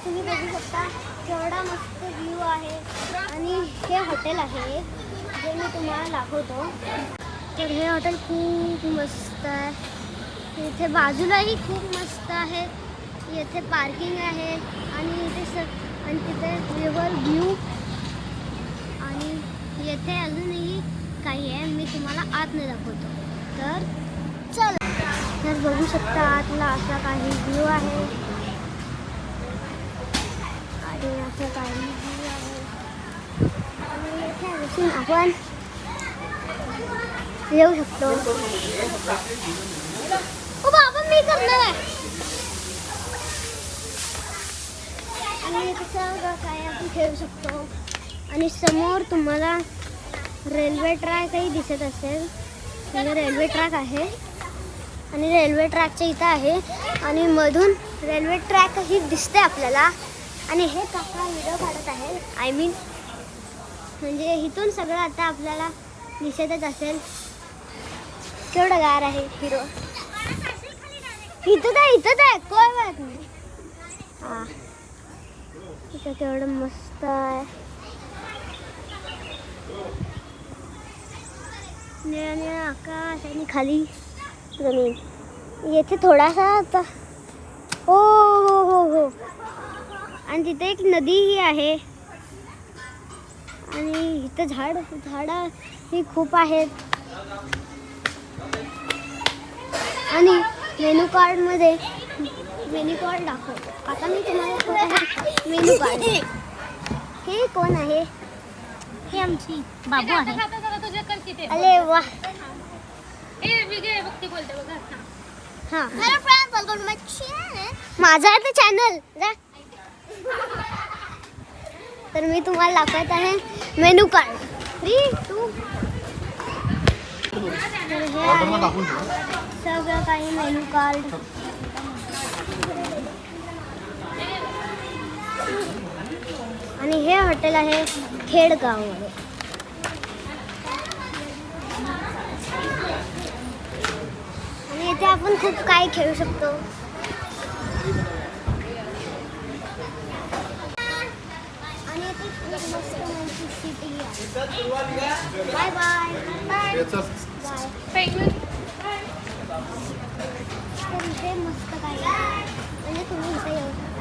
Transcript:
तुम्ही बघू शकता केवढा मस्त व्ह्यू आहे आणि हे हॉटेल आहे जे मी तुम्हाला दाखवतो. तर हे हॉटेल खूप मस्त आहे. इथे बाजूलाही खूप मस्त आहे. येथे पार्किंग आहे आणि इथे आणि तिथे रिव्हर व्ह्यू आणि येथे अजूनही काही आहे. मी तुम्हाला आतमध्ये दाखवतो. तर चला. तर बघू शकता आतला असा काही व्ह्यू आहे आणि असं काही व्ह्यू आहे आणि येथे बसून आपण येऊ शकतो. ओ बाबा मी करणार आहे आणि कसं काय आपण खेळू शकतो. आणि समोर तुम्हाला रेल्वे ट्रॅकही दिसत असेल. म्हणजे रेल्वे ट्रॅक आहे आणि रेल्वे ट्रॅकच्या इथं आहे आणि मधून रेल्वे ट्रॅकही दिसते आपल्याला. आणि हे काका व्हिडिओ काढत आहे. आय मीन म्हणजे इथून सगळं आता आपल्याला दिसतच असेल. केवढं गार आहे हिरो. इथं आहे कोण माहित नाही. हां इथं केवढं मस्त आहे. निळा निळा आकाश आणि खाली जमीन. येथे थोडासा आता हो हो हो हो आणि तिथे एक नदीही आहे आणि इथं झाडं ही खूप आहेत. आणि मेनू कार्डमध्ये मेनू कार्ड दाखवतो. आता मी तुम्हाला मेनू कार्ड. हे कोण आहे? हे आमची बाबू आहे. अरे वा. हां hello friends welcome to my channel. माझा आहे चॅनल. तर मी तुम्हाला दाखवत आहे मेनू कार्ड. 3 2 तर हे आहे सगळं काही मेनू कार्ड. आणि हे हॉटेल आहे खेडगावमध्ये. आणि इथे आपण खूप काही खेळू शकतो. आणि इथे खूप मस्त मोठी सिटी आहे. Bye bye bye bye. तर इथे मस्त काही आहे म्हणजे तुम्ही इथे येऊ शकता.